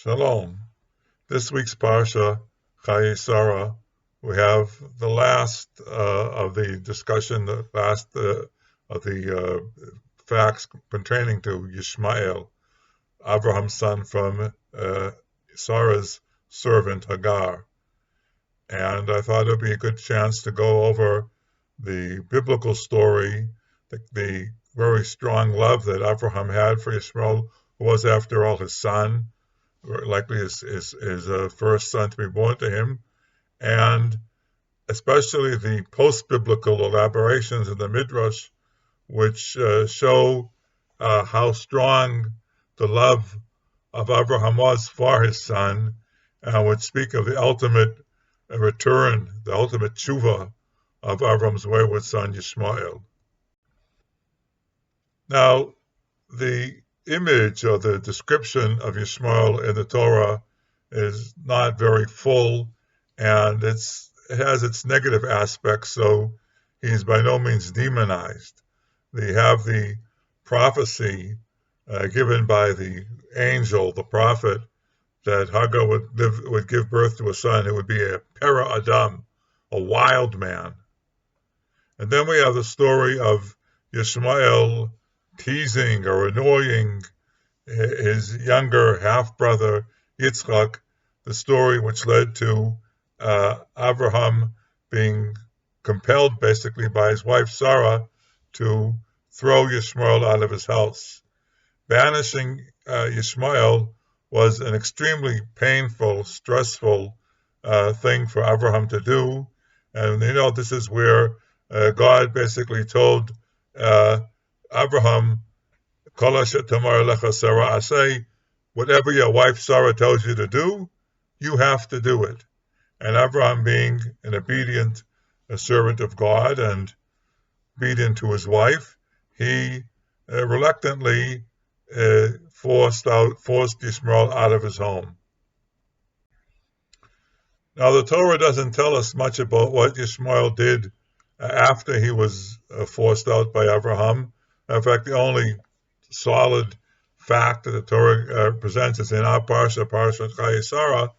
Shalom. This week's Parsha, Chayei Sarah, we have the last of the discussion, the last of the facts pertaining to Ishmael, Abraham's son from Sarah's servant Hagar. And I thought it would be a good chance to go over the biblical story, the very strong love that Abraham had for Ishmael, who was, after all, his son, likely his first son to be born to him, and especially the post-biblical elaborations in the Midrash, which show how strong the love of Abraham was for his son, and which speak of the ultimate return, the ultimate Teshuvah of Abraham's wayward son, Ishmael. Now, the image or the description of Ishmael in the Torah is not very full, and it has its negative aspects, so he's by no means demonized. They have the prophecy given by the angel, the prophet, that Hagar would give birth to a son who would be a Pera Adam, a wild man. And then we have the story of Ishmael teasing or annoying his younger half-brother Yitzchak, the story which led to Avraham being compelled basically by his wife Sarah to throw Ishmael out of his house. Banishing Ishmael was an extremely painful, stressful thing for Avraham to do. And this is where God basically told Avraham, whatever your wife Sarah tells you to do, you have to do it. And Avraham, being an obedient servant of God and obedient to his wife, he reluctantly forced Ishmael out of his home. Now, the Torah doesn't tell us much about what Ishmael did after he was forced out by Avraham. In fact, the only solid fact that the Torah presents is in our Parsha Chayei Sarah,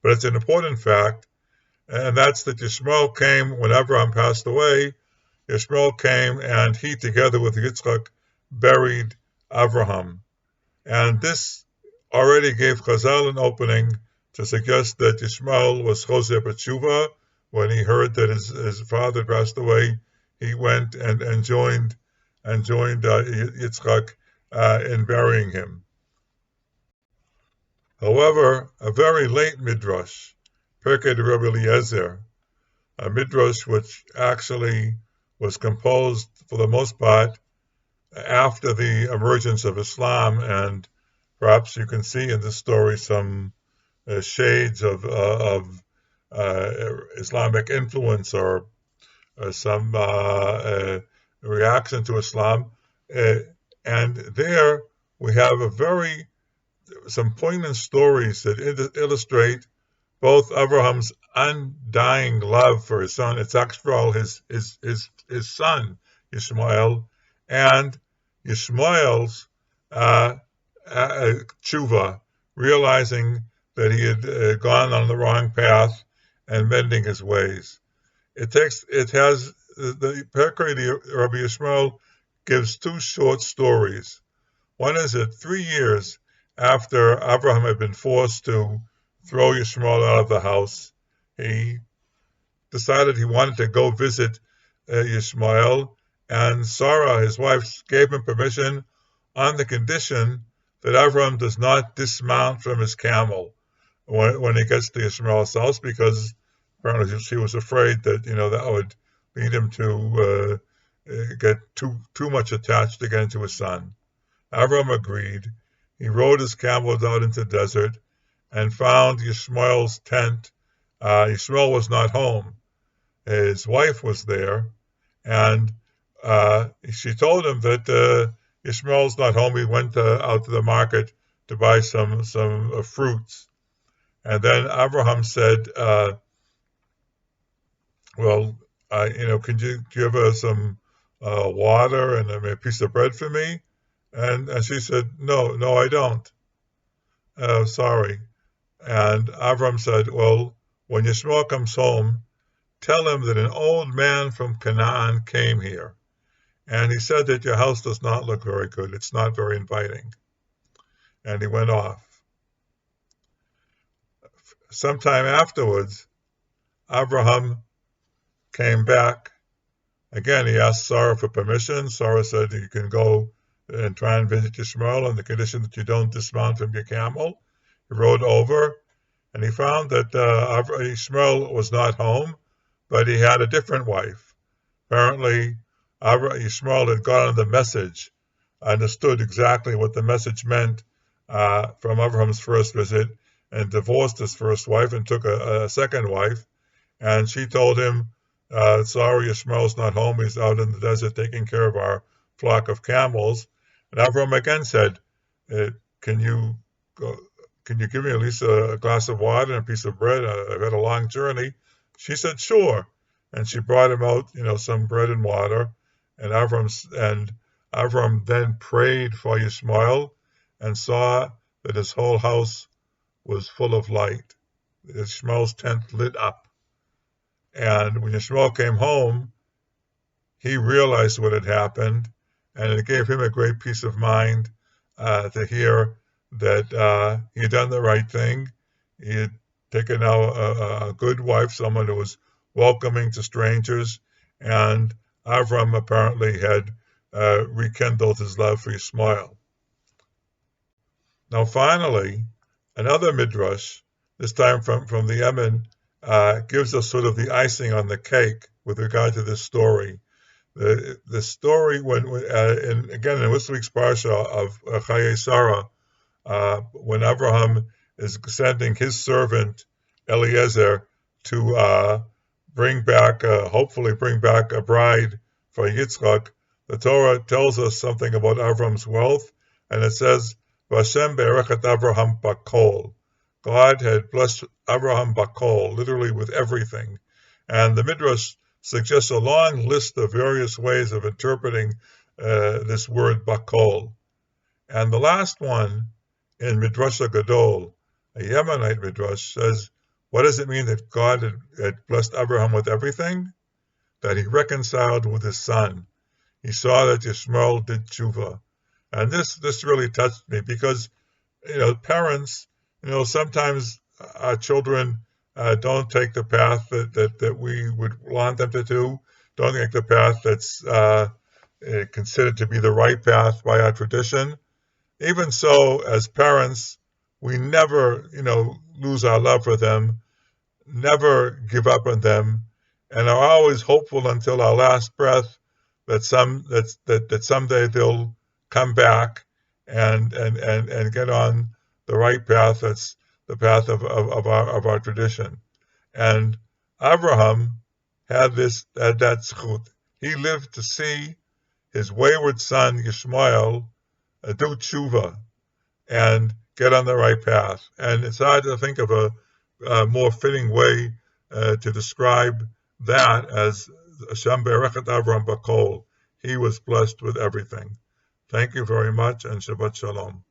but it's an important fact, and that's that Ishmael came when Avraham passed away. Ishmael came, and he, together with Yitzchak, buried Avraham. And this already gave Chazal an opening to suggest that Ishmael was Choser Teshuvah. When he heard that his father passed away, he went and joined Yitzchak in burying him. However, a very late Midrash, Pirqei di-Rebbe Eliezer, a Midrash which actually was composed for the most part after the emergence of Islam, and perhaps you can see in this story some shades of Islamic influence or some reaction to Islam. And there we have some poignant stories that illustrate both Abraham's undying love for his son, it's after all his son, Ishmael, and Ishmael's Teshuvah, realizing that he had gone on the wrong path and mending his ways. The Pirqei di-Rebbe Ishmael gives two short stories. One is that 3 years after Avraham had been forced to throw Ishmael out of the house, he decided he wanted to go visit Ishmael, and Sarah, his wife, gave him permission on the condition that Avraham does not dismount from his camel when he gets to Ishmael's house, because apparently she was afraid that that would lead him to get too much attached again to his son. Avraham agreed. He rode his camels out into the desert and found Ishmael's tent. Ishmael was not home. His wife was there, and she told him that Ishmael's not home. He went out to the market to buy some fruits. And then Avraham said, can you give her some water and a piece of bread for me? And she said, no, I don't. sorry. And Avraham said, well, when Ishmael comes home, tell him that an old man from Canaan came here. And he said that your house does not look very good. It's not very inviting. And he went off. Sometime afterwards, Avraham came back. Again, he asked Sarah for permission. Sarah said, you can go and try and visit Ishmael on the condition that you don't dismount from your camel. He rode over, and he found that Ishmael was not home, but he had a different wife. Apparently, Ishmael had gotten the message, understood exactly what the message meant from Abraham's first visit, and divorced his first wife and took a second wife. And she told him, sorry, Ishmael's not home. He's out in the desert taking care of our flock of camels. And Avraham again said, can you give me at least a glass of water and a piece of bread? I've had a long journey. She said, sure. And she brought him out, some bread and water. And Avraham then prayed for Ishmael and saw that his whole house was full of light. Ishmael's tent lit up. And when Ishmael came home, he realized what had happened, and it gave him a great peace of mind to hear that he had done the right thing. He had taken now a good wife, someone who was welcoming to strangers, and Avraham apparently had rekindled his love for Ishmael. Now finally, another midrash, this time from the Yemen, gives us sort of the icing on the cake with regard to this story. The story, in this week's parsha of Chayei Sarah, when Avraham is sending his servant Eliezer to hopefully bring back a bride for Yitzchak, the Torah tells us something about Avraham's wealth, and it says, "Vashem be'erechet Avraham bakol." God had blessed Avraham bakol, literally with everything. And the Midrash suggests a long list of various ways of interpreting this word bakol. And the last one in Midrash ha-Gadol, a Yemenite Midrash, says, what does it mean that God had blessed Avraham with everything? That he reconciled with his son. He saw that Ishmael did Teshuvah. And this really touched me because, parents, sometimes our children don't take the path that we would want them to do, don't take the path that's considered to be the right path by our tradition. Even so, as parents, we never, lose our love for them, never give up on them, and are always hopeful until our last breath that someday they'll come back and get on the right path. That's the path of our tradition. And Avraham had that zchut. He lived to see his wayward son Ishmael do Teshuvah and get on the right path. And it's hard to think of a more fitting way to describe that as Hashem be'erechet Avraham bakol. He was blessed with everything. Thank you very much, and Shabbat Shalom.